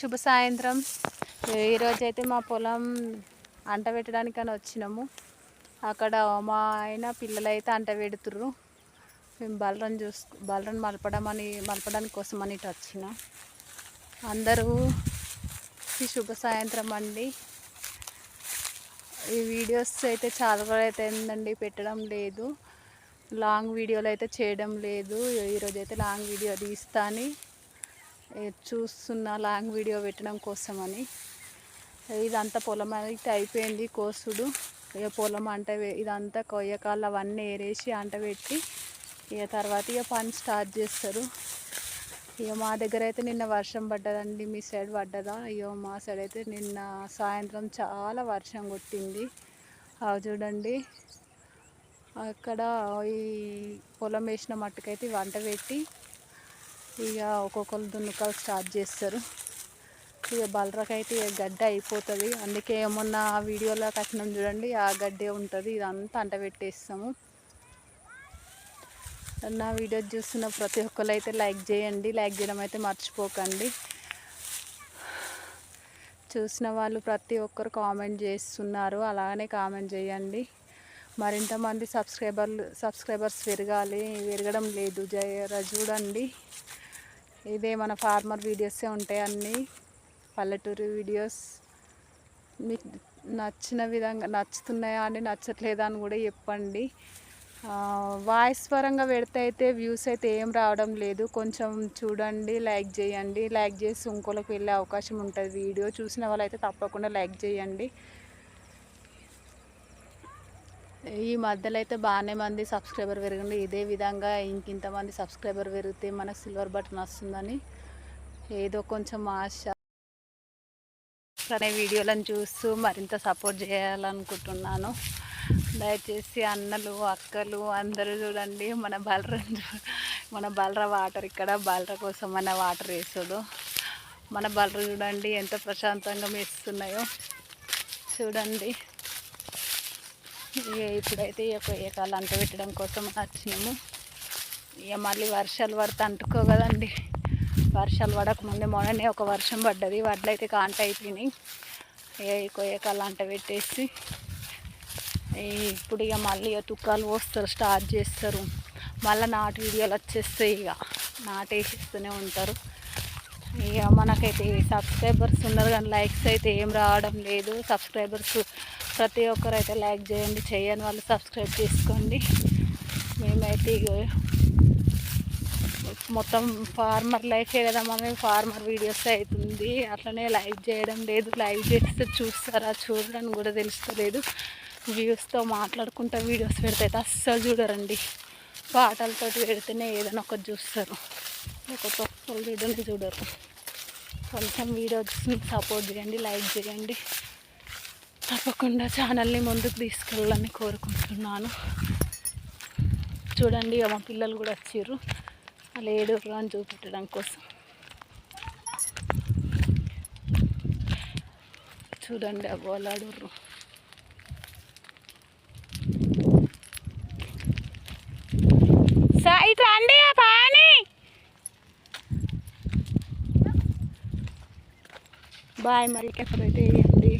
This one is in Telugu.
శుభ సాయంత్రం. ఈరోజైతే మా పొలం అంట పెట్టడానికని వచ్చినాము. అక్కడ మా ఆయన పిల్లలు అయితే అంట పెడుతుర్రు. మేము బలరన్ మలపడానికి కోసం అని ఇటు వచ్చినాం. అందరూ శుభ సాయంత్రం అండి. ఈ వీడియోస్ అయితే చాలా రోజులు అయితే ఏందండి పెట్టడం లేదు, లాంగ్ వీడియోలు అయితే చేయడం లేదు. ఈరోజైతే లాంగ్ వీడియో తీస్తాను చూస్తున్నా, లాంగ్ వీడియో పెట్టడం కోసమని. ఇదంతా పొలం అయితే అయిపోయింది కోసుడు. ఇక పొలం అంట ఇదంతా కొయ్యకాళ్ళు అవన్నీ ఏరేసి అంట పెట్టి ఇక తర్వాత ఇక పని స్టార్ట్ చేస్తారు. ఇక మా దగ్గర అయితే నిన్న వర్షం పడ్డదండి. మీ సైడ్ పడ్డదా? ఇక మా సైడ్ అయితే నిన్న సాయంత్రం చాలా వర్షం కొట్టింది. అవి చూడండి, అక్కడ ఈ పొలం వేసిన మట్టుకైతే వంట పెట్టి ఇక ఒక్కొక్కరు దున్నుకాలు స్టార్ట్ చేస్తారు. ఇక బలరకైతే ఇక గడ్డ అయిపోతుంది. అందుకే ఏమన్నా వీడియోలో కట్టినాం చూడండి, ఆ గడ్డే ఉంటుంది. ఇదంతా అంట పెట్టేస్తాము. నా వీడియో చూస్తున్న ప్రతి ఒక్కరు అయితే లైక్ చేయండి, లైక్ చేయడం అయితే మర్చిపోకండి. చూసిన వాళ్ళు ప్రతి ఒక్కరు కామెంట్ చేస్తున్నారు, అలానే కామెంట్ చేయండి. మరింతమంది సబ్స్క్రైబర్స్ పెరగడం లేదు. చూడండి, ఇదే మన ఫార్మర్ వీడియోసే ఉంటాయి, అన్నీ పల్లెటూరు వీడియోస్. మీకు నచ్చిన విధంగా నచ్చుతున్నాయా అని, నచ్చట్లేదా అని కూడా చెప్పండి. వాయిస్ పరంగా పెడితే అయితే వ్యూస్ అయితే ఏం రావడం లేదు. కొంచెం చూడండి, లైక్ చేయండి. లైక్ చేసి ఇంకోళ్ళకి వెళ్ళే అవకాశం ఉంటుంది. వీడియో చూసిన వాళ్ళైతే తప్పకుండా లైక్ చేయండి. ఈ మధ్యలో అయితే బాగానే మంది సబ్స్క్రైబర్ పెరగండి. ఇదే విధంగా ఇంకింతమంది సబ్స్క్రైబర్ పెరిగితే మనకు సిల్వర్ బటన్ వస్తుందని ఏదో కొంచెం ఆశ. అనే వీడియోలను చూస్తూ మరింత సపోర్ట్ చేయాలనుకుంటున్నాను. దయచేసి అన్నలు అక్కలు అందరూ చూడండి, మన బలర వాటర్ ఇక్కడ బలర కోసం మన వాటర్ వేసాడు. మన బలర చూడండి ఎంత ప్రశాంతంగా మేస్తున్నాయో చూడండి. ఇప్పుడైతే ఇక కాళ్ళు అంట పెట్టడం కోసం వచ్చినాము. ఇక మళ్ళీ వర్షాలు పడితే అంటుకో కదండి. వర్షాలు పడకముందే మొన్ననే ఒక వర్షం పడ్డది, వడ్లు అయితే కాంట అయిపోయినాయి. కొయ్యకాళ్ళు అంట పెట్టేసి ఇప్పుడు ఇక మళ్ళీ తుక్కాలు పోస్తారు, స్టార్ట్ చేస్తారు. మళ్ళీ నాటు వీడియోలు వచ్చేస్తాయి, ఇక నాటేసిస్తూనే ఉంటారు. ఇక మనకైతే సబ్స్క్రైబర్స్ ఉన్నారు కానీ లైక్స్ అయితే ఏం రావడం లేదు. సబ్స్క్రైబర్స్ ప్రతి ఒక్కరు అయితే లైక్ చేయండి, చేయని వాళ్ళు సబ్స్క్రైబ్ చేసుకోండి. మేమైతే మొత్తం ఫార్మర్ లైఫే కదా, మనం ఫార్మర్ వీడియోస్ అవుతుంది. అట్లనే లైక్ చేయడం లేదు. లైక్ చేస్తే చూస్తారా చూడడానికి కూడా తెలుస్తలేదు. వ్యూస్తో మాట్లాడుకుంటా వీడియోస్ పెడితే అస్సలు చూడరండి. పాటలతో పెడితేనే ఏదైనా ఒకటి చూస్తారు, లేకపోతే ఒక్కరు చూడరు. కొంచెం వీడియోస్ని సపోర్ట్ చేయండి, లైక్ చేయండి. తప్పకుండా ఛానల్ని ముందుకు తీసుకెళ్ళాలని కోరుకుంటున్నాను. చూడండి, మా పిల్లలు కూడా వచ్చారు అలా ఏడుర్రు అని చూపెట్టడం కోసం. చూడండి, అవ్వాలాడుర్రు. ఇటు రండి పాని. బాయ్, మరి ఎక్కడైతే వేయండి.